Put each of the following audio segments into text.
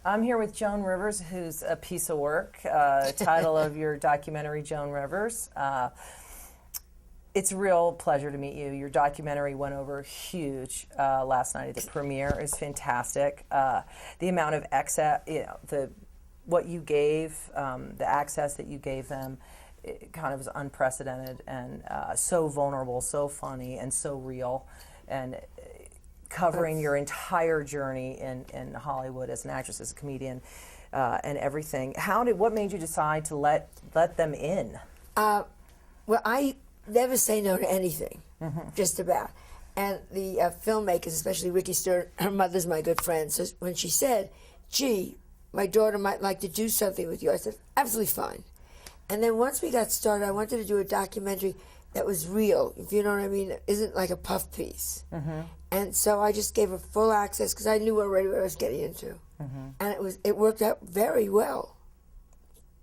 I'm here with Joan Rivers, who's a piece of work. Title of your documentary, Joan Rivers. It's a real pleasure to meet you. Your documentary went over huge last night at the premiere. It's fantastic. The amount of access, what you gave, the access that you gave them, it kind of was unprecedented and so vulnerable, so funny, and so real, and covering your entire journey in Hollywood as an actress, as a comedian, and everything. What made you decide to let them in? Well, I never say no to anything, just about. And the filmmakers, especially Ricky Stern, her mother's my good friend, so when she said, gee, my daughter might like to do something with you, I said, absolutely fine. And then once we got started, I wanted to do a documentary that was real, if you know what I mean. It isn't like a puff piece. And so I just gave her full access because I knew already what I was getting into. And it worked out very well.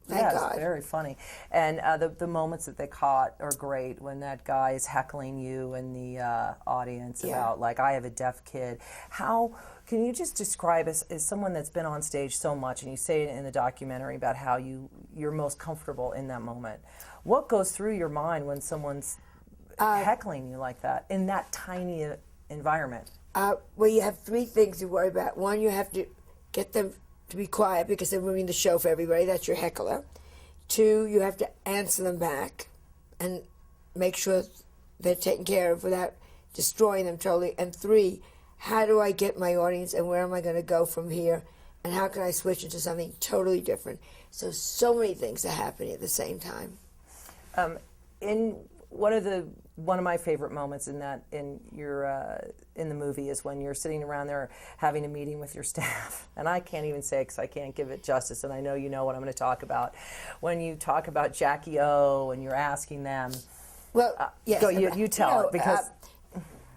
Thank God. It's very funny. And the moments that they caught are great when that guy is heckling you in the audience about, like, I have a deaf kid. How can you just describe as someone that's been on stage so much, and you say it in the documentary about how you're most comfortable in that moment. What goes through your mind when someone's heckling you like that in that tiny environment? Well, you have three things to worry about. One, you have to get them to be quiet because they're ruining the show for everybody. That's your heckler. Two, you have to answer them back and make sure they're taken care of without destroying them totally. And three, how do I get my audience and where am I going to go from here? And how can I switch into something totally different? So many things are happening at the same time. In one of my favorite moments in the movie is when you're sitting around there having a meeting with your staff, and I can't even say it because I can't give it justice, and I know you know what I'm going to talk about. When you talk about Jackie O, and you're asking them, well, yes, go, you tell it because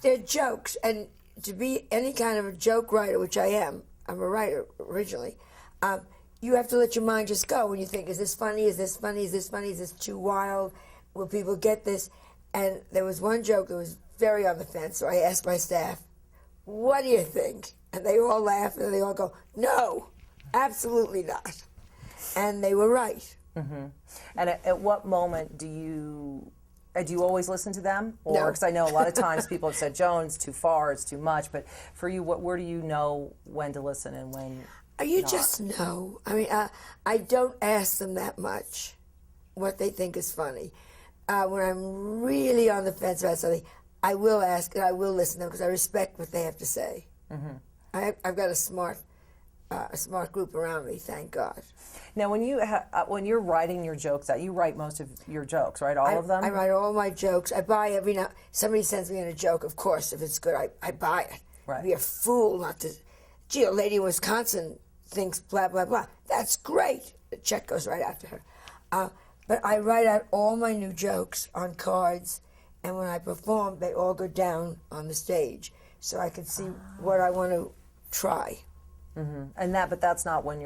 they're jokes, and to be any kind of a joke writer, which I am, I'm a writer originally. You have to let your mind just go when you think, is this funny? Is this funny? Is this funny? Is this too wild? Will people get this? And there was one joke that was very on the fence, so I asked my staff, what do you think? And they all laugh, and they all go, no, absolutely not. And they were right. And at what moment do you always listen to them? Or, because I know a lot of times people have said, Joan, it's too far, it's too much, but for you, where do you know when to listen and when You not? just know. I mean, I don't ask them that much what they think is funny. When I'm really on the fence about something, I will ask and I will listen to them because I respect what they have to say. I've got a smart group around me, thank God. Now, when you're writing your jokes out, you write most of your jokes, right? All of them? I write all my jokes. I buy every now. Somebody sends me in a joke, of course, if it's good, I buy it. Right. I'd be a fool not to. Gee, a lady in Wisconsin thinks blah, blah, blah. That's great. The check goes right after her. But I write out all my new jokes on cards, and when I perform, they all go down on the stage, so I can see what I want to try. But that's not when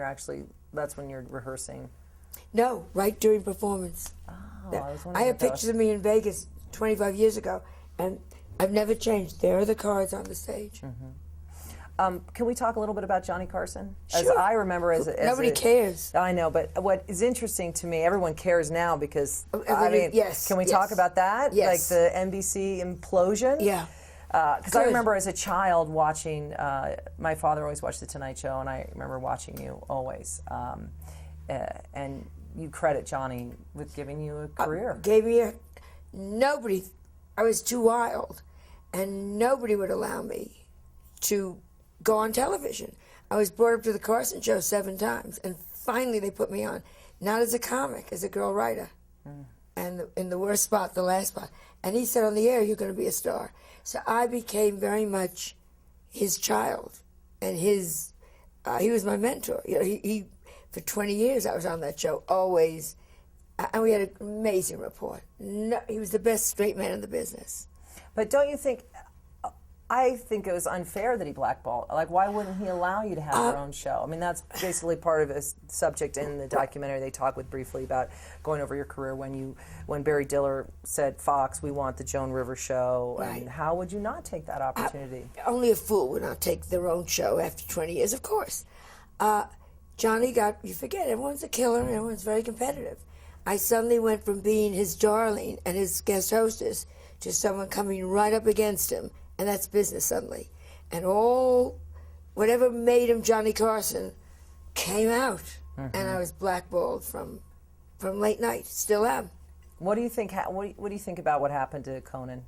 that's when you're rehearsing. No, right during performance. I have pictures of me in Vegas 25 years ago, and I've never changed. There are the cards on the stage. Can we talk a little bit about Johnny Carson? Sure. As I remember, nobody cares. I know, but what is interesting to me, everyone cares now because yes. Can we talk about that? Yes. Like the NBC implosion. Yeah. Because I remember as a child watching. My father always watched The Tonight Show, and I remember watching you always. And you credit Johnny with giving you a career. Nobody. I was too wild, and nobody would allow me to go on television. I was brought up to the Carson show 7 times, and finally they put me on, not as a comic, as a girl writer. And in the worst spot, the last spot. And he said, on the air, you're going to be a star. So I became very much his child, and he was my mentor. You know, he for 20 years I was on that show, always, and we had an amazing rapport. No, he was the best straight man in the business. But don't you think? I think it was unfair that he blackballed. Like, why wouldn't he allow you to have your own show? I mean, that's basically part of a subject in the documentary. They talk briefly about going over your career when Barry Diller said, Fox, we want the Joan Rivers show. Right. And how would you not take that opportunity? Only a fool would not take their own show after 20 years, of course. Johnny got, you forget, everyone's a killer, everyone's very competitive. I suddenly went from being his darling and his guest hostess to someone coming right up against him, and that's business suddenly. And all, whatever made him Johnny Carson came out, and I was blackballed from late night, still am. What do you think? What do you think about what happened to Conan?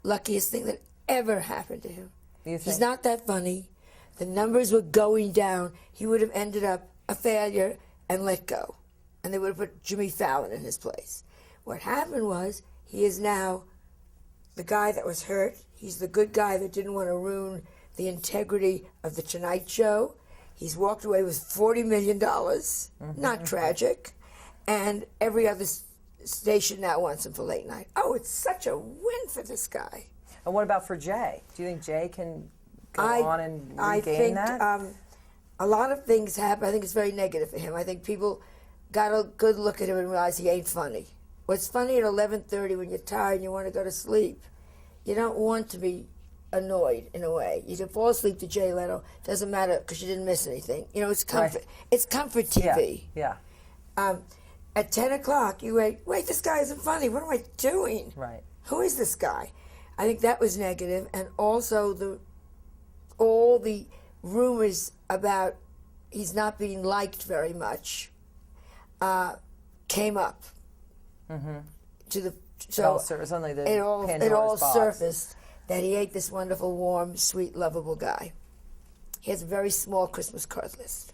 Luckiest thing that ever happened to him. You think? He's not that funny. The numbers were going down. He would have ended up a failure and let go. And they would have put Jimmy Fallon in his place. What happened was, he is now the guy that was hurt. He's the good guy that didn't want to ruin the integrity of The Tonight Show. He's walked away with $40 million. Not tragic. And every other station now wants him for late night. Oh, it's such a win for this guy. And what about for Jay? Do you think Jay can go on and regain that? I think a lot of things happen. I think it's very negative for him. I think people got a good look at him and realize he ain't funny. What's funny at 11:30 when you're tired and you want to go to sleep, you don't want to be annoyed in a way. You can fall asleep to Jay Leno. Doesn't matter because you didn't miss anything. You know, it's comfort. Right. It's comfort TV. Yeah. At 10 o'clock, you wait, this guy isn't funny. What am I doing? Right. Who is this guy? I think that was negative. And also all the rumors about he's not being liked very much came up. To the suddenly it all surfaced that he ain't this wonderful, warm, sweet, lovable guy. He has a very small Christmas card list.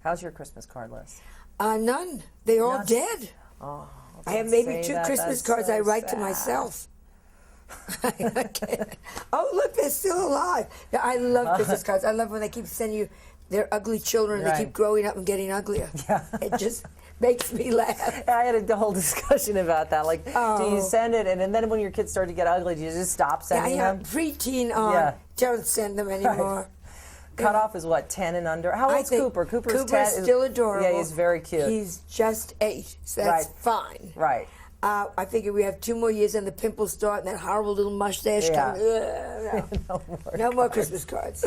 How's your Christmas card list? None. They're all dead. Oh, I have maybe 2 Christmas cards I write to myself. Oh, look, they're still alive. Yeah, I love Christmas cards. I love when they keep sending you their ugly children and they keep growing up and getting uglier. Yeah. It just makes me laugh. I had a whole discussion about that. Like, do you send it, and then when your kids start to get ugly, do you just stop sending them? Preteen on, don't send them anymore. Right. Cutoff is what, 10 and under? How old's Cooper? Cooper's 10. Still adorable. Yeah, he's very cute. He's just 8, so that's fine. Right. I figure we have 2 more years and the pimples start and that horrible little mustache comes. No more Christmas cards.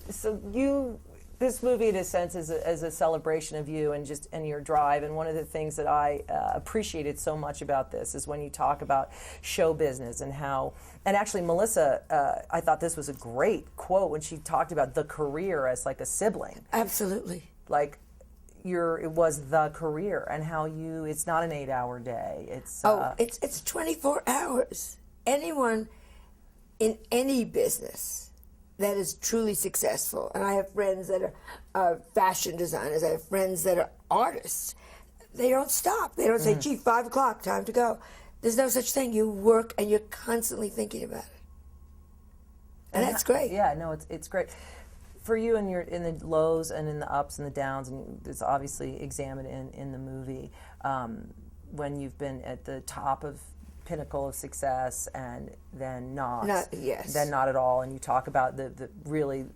So this movie, in a sense, is a celebration of you and your drive. And one of the things that I appreciated so much about this is when you talk about show business and how. And actually, Melissa, I thought this was a great quote when she talked about the career as like a sibling. Absolutely. Like it was the career and how it's not an 8-hour day. It's 24 hours. Anyone in any business that is truly successful, and I have friends that are fashion designers, I have friends that are artists, they don't stop. They don't say, gee, 5 o'clock, time to go. There's no such thing. You work and you're constantly thinking about it. And that's great. Yeah, no, it's great. For you, and you're in the lows and in the ups and the downs, and it's obviously examined in the movie, when you've been at the top of pinnacle of success and then not at all, and you talk about the really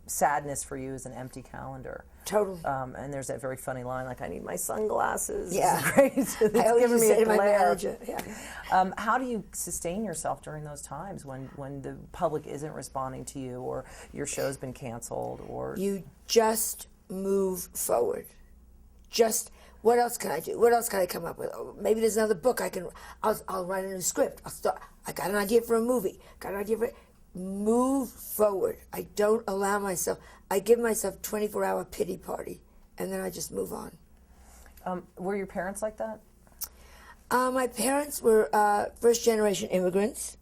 sadness for you is an empty calendar. Totally. And there's that very funny line, like, I need my sunglasses. Yeah. It's great. I always say to my manager. Yeah. How do you sustain yourself during those times when the public isn't responding to you, or your show's been canceled, or you just move forward. What else can I do? What else can I come up with? Oh, maybe there's another book I'll write a new script. I got an idea for a movie. Move forward. I don't allow myself. I give myself 24-hour pity party, and then I just move on. Were your parents like that? My parents were first-generation immigrants,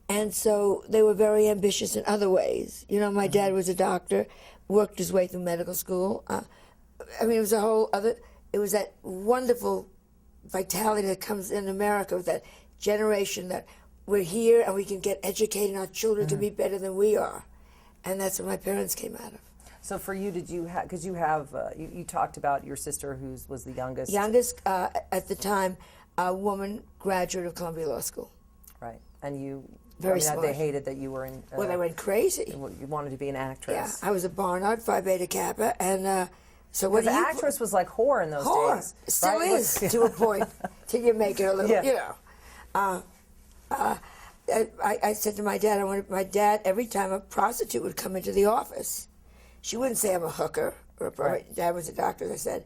and so they were very ambitious in other ways. You know, my dad was a doctor, worked his way through medical school. It was a whole other. It was that wonderful vitality that comes in America with that generation that we're here and we can get educated and our children can be better than we are. And that's what my parents came out of. So for you, did you have, because you talked about your sister who was the youngest. Youngest, at the time, a woman graduate of Columbia Law School. Right. And you, very smart. They hated that you were in. Well, they went crazy. You wanted to be an actress. Yeah, I was a Barnard, Phi Beta Kappa, and so what the actress was like whore in those days. Still right? is, to a point, till you make it a little, you know. I said to my dad, every time a prostitute would come into the office, she wouldn't say I'm a hooker. Or Right. Dad was a doctor, as I said.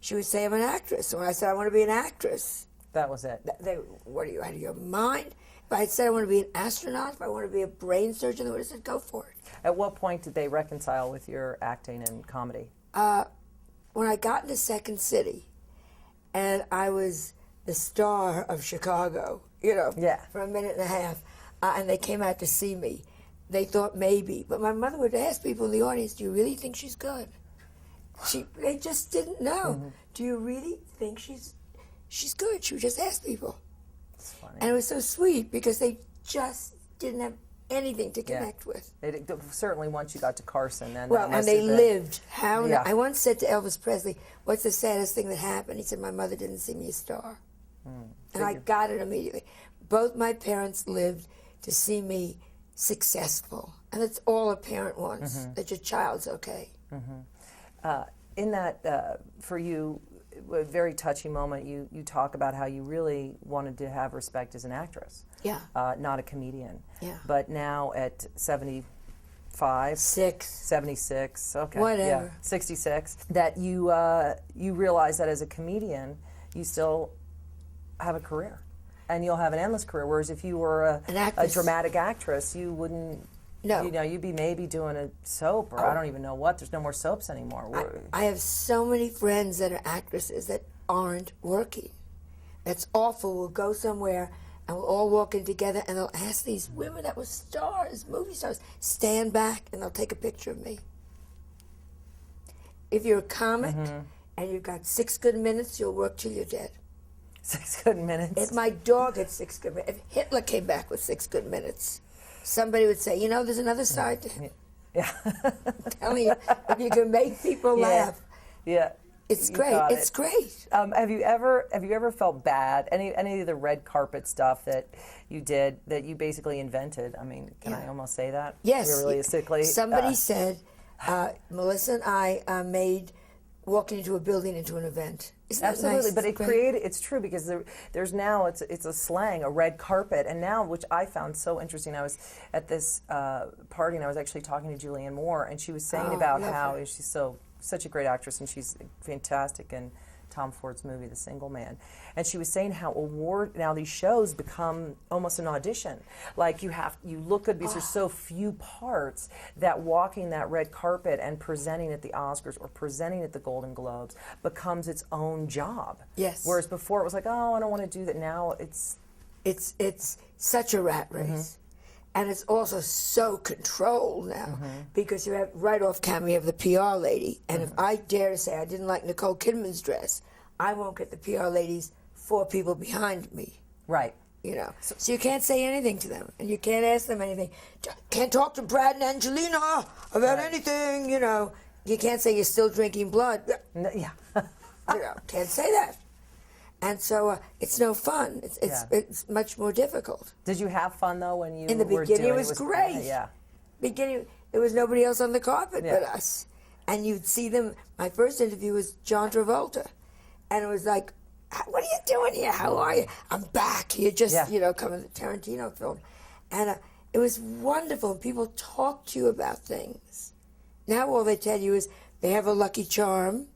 She would say I'm an actress. So when I said I want to be an actress, That was it. they, what are you, out of your mind? If I had said I want to be an astronaut, if I want to be a brain surgeon, they would have said, go for it. At what point did they reconcile with your acting and comedy? When I got into Second City, and I was the star of Chicago, Yeah. for a minute and a half, and they came out to see me, they thought maybe. But my mother would ask people in the audience, do you really think she's good? They just didn't know. Mm-hmm. Do you really think she's good? She would just ask people. It's funny. And it was so sweet because they just didn't have anything to connect with. Certainly once you got to Carson. Then Well, and they lived. Yeah. I once said to Elvis Presley, what's the saddest thing that happened? He said, my mother didn't see me a star. And I got it immediately. Both my parents lived to see me successful. And that's all a parent wants, that your child's okay. In that, for you, a very touching moment, you talk about how you really wanted to have respect as an actress. Yeah. Not a comedian. Yeah. But now at 75, 76, okay. Whatever. Yeah, 66, that you realize that as a comedian, you still have a career. And you'll have an endless career. Whereas if you were a dramatic actress, you wouldn't. No. You'd be maybe doing a soap, or I don't even know what. There's no more soaps anymore. I have so many friends that are actresses that aren't working. That's awful. We'll go somewhere and we'll all walk in together and they'll ask these women that were stars, movie stars, stand back and they'll take a picture of me. If you're a comic and you've got 6 good minutes, you'll work till you're dead. 6 good minutes. If my dog had 6 good minutes, if Hitler came back with 6 good minutes, somebody would say, there's another side to him. Yeah. I'm telling you, if you can make people laugh, Yeah. it's You great. got It's it. great. Have you ever felt bad? Any of the red carpet stuff that you did that you basically invented? I mean, can I almost say that? Yes. Realistically, Somebody said, Melissa and I made walking into a building into an event. Isn't that absolutely, nice? but it Great. created. It's true because there's now it's a slang, a red carpet, and now which I found so interesting. I was at this party and I was actually talking to Julianne Moore, and she was saying about love how her. she's such a great actress and she's fantastic in Tom Ford's movie The Single Man, and she was saying how now these shows become almost an audition. Like you look good because there's so few parts that walking that red carpet and presenting at the Oscars or presenting at the Golden Globes becomes its own job. Yes. Whereas before it was like, oh, I don't want to do that. Now it's such a rat race. And it's also so controlled now because you have right off camera you have the PR lady. And if I dare to say I didn't like Nicole Kidman's dress, I won't get the PR ladies 4 people behind me. right. So you can't say anything to them, and you can't ask them anything. Can't talk to Brad and Angelina about anything. You can't say you're still drinking blood. Yeah. Can't say that. And so it's no fun. It's much more difficult. Did you have fun though when you In the were beginning, doing it was great. Yeah. Beginning, there was nobody else on the carpet Yeah. but us, and you'd see them. My first interview was John Travolta, and it was like, "What are you doing here? How are you? I'm back. You just coming to the Tarantino film," and it was wonderful. People talk to you about things. Now all they tell you is they have a lucky charm,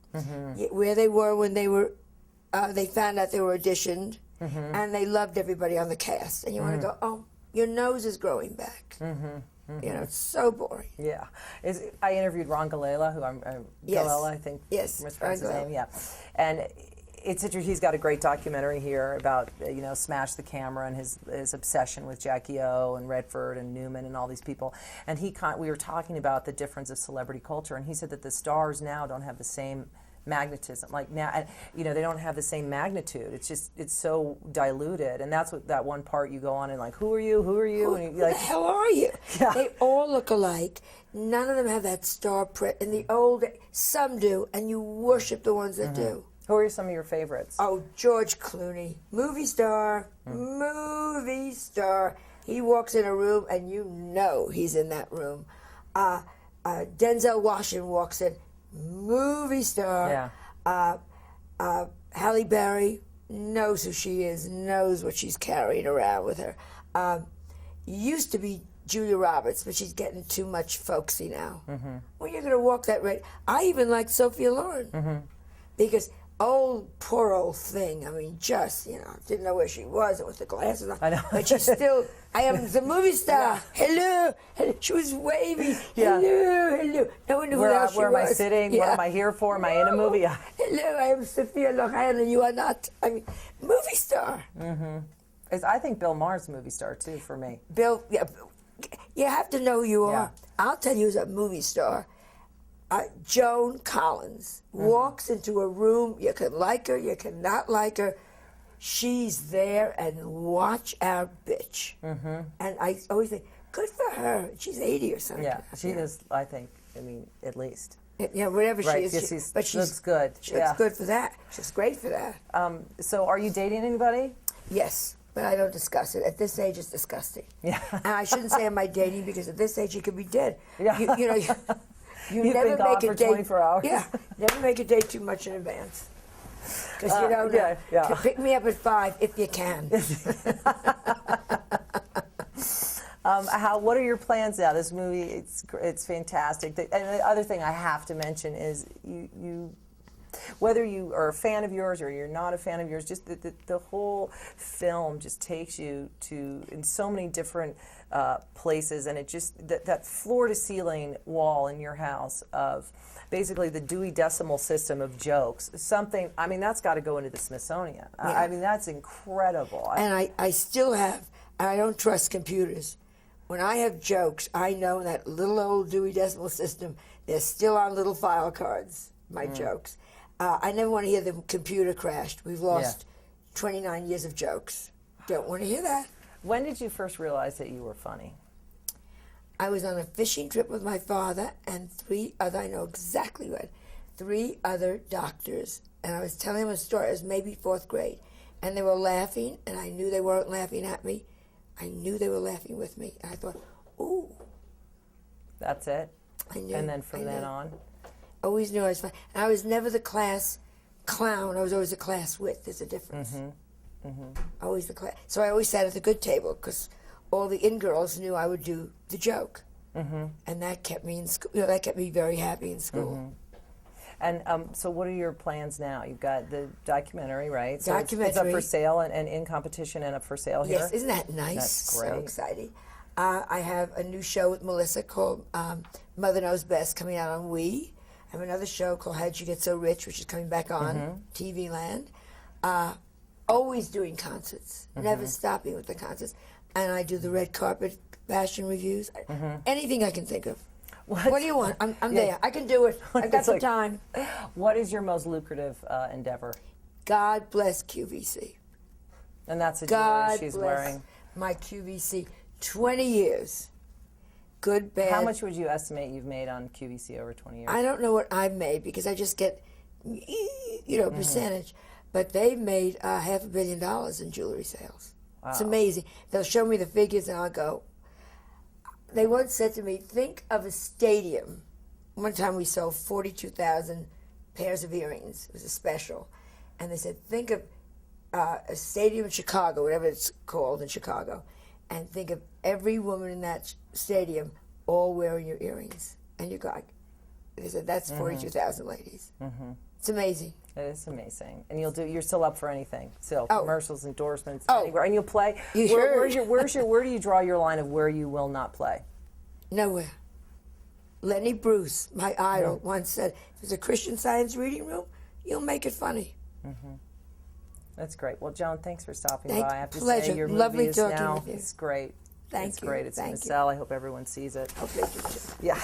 where they were when they were. They found out they were auditioned, and they loved everybody on the cast. And you want to go, oh, your nose is growing back. It's so boring. Yeah. I interviewed Ron Galella, who Yes. Galella, I think. Yes, Mispronounced his Ron name. Yeah. And it's interesting. He's got a great documentary here about Smash the Camera and his obsession with Jackie O and Redford and Newman and all these people. And we were talking about the difference of celebrity culture, and he said that the stars now don't have the same magnetism. Like now, they don't have the same magnitude. It's so diluted, and that's what that one part you go on and like, who are you? Who are you? And Who the hell are you? Yeah. They all look alike. None of them have that star print. In the old, some do, and you worship the ones that do. Who are some of your favorites? Oh, George Clooney, movie star, movie star. He walks in a room, and you know he's in that room. Denzel Washington walks in, movie star. Yeah. Halle Berry knows who she is, knows what she's carrying around with her. Used to be Julia Roberts, but she's getting too much folksy now. Well, you're going to walk that right. I even like Sophia Loren because poor old thing. I mean, just, didn't know where she was with the glasses on. I know. But she's still, I am the movie star. Hello. She was waving. Yeah. Hello. No one knew who else she was. Where am I sitting? What am I here for? Am I in a movie? Hello, I am Sophia Loren and you are not. I mean, movie star. I think Bill Maher's a movie star, too, for me. Bill, you have to know who you are. I'll tell you who's a movie star. Joan Collins walks into a room. You can like her, you cannot like her. She's there, and watch our bitch. And I always think, good for her. She's 80 or something. Yeah, she is, I think, at least. Yeah, whatever she is. She looks good. She looks good for that. She's great for that. So are you dating anybody? Yes, but I don't discuss it. At this age, it's disgusting. Yeah. And I shouldn't say am I dating because at this age, you could be dead. Yeah. You You've never been gone make a for date. 24 hours. Yeah, never make a date too much in advance. Because you don't know. Yeah. Pick me up at 5 if you can. What are your plans now? This movie, it's fantastic. And the other thing I have to mention is you whether you are a fan of yours or you're not a fan of yours, just the whole film just takes you to in so many different places, and it just that floor to ceiling wall in your house of basically the Dewey Decimal System of jokes. Something, I mean, that's got to go into the Smithsonian. Yeah. I mean, that's incredible. And I still have, and I don't trust computers. When I have jokes, I know that little old Dewey Decimal System, they're still on little file cards, my jokes. I never want to hear the computer crashed. We've lost 29 years of jokes. Don't want to hear that. When did you first realize that you were funny? I was on a fishing trip with my father and 3 other, I know exactly when, 3 other doctors. And I was telling them a story. It was maybe 4th grade. And they were laughing, and I knew they weren't laughing at me. I knew they were laughing with me. And I thought, ooh. That's it? I knew. And then from then on? Always knew I was funny. And I was never the class clown. I was always a class wit. There's a difference. Always the class. So I always sat at the good table because all the in-girls knew I would do the joke. And that kept me in school. That kept me very happy in school. And so what are your plans now? You've got the documentary, right? So Documentary. It's up for sale and in competition and up for sale here? Yes, isn't that nice? That's great. So exciting. I have a new show with Melissa called Mother Knows Best coming out on We. I have another show called How'd You Get So Rich, which is coming back on TV Land. Always doing concerts, never stopping with the concerts. And I do the red carpet fashion reviews. Anything I can think of. What do you want? I'm there. I can do it. I've got the time. What is your most lucrative endeavor? God bless QVC. And that's a God jewelry she's bless wearing. my QVC. 20 years. Good, bad. How much would you estimate you've made on QVC over 20 years? I don't know what I've made because I just get, percentage. But they've made $500 million in jewelry sales. Wow. It's amazing. They'll show me the figures and I'll go. They once said to me, think of a stadium. One time we sold 42,000 pairs of earrings. It was a special. And they said, think of a stadium in Chicago, whatever it's called in Chicago, and think of every woman in that stadium all wearing your earrings. And you go, they said, that's 42,000 ladies. It's amazing. It is amazing. And you're still up for anything. Still, commercials, endorsements, Oh. anywhere. And you'll play. Sure. Where do you draw your line of where you will not play? Nowhere. Lenny Bruce, my idol, once said, if it's a Christian Science reading room, you'll make it funny. That's great. Well, Joan, thanks for stopping by. I have to Pleasure. say, your Lovely movie is talking now, with you. it's great. Thank it's you. great. It's Thank going to you. sell. I hope everyone sees it. Hopefully you do too. Yeah.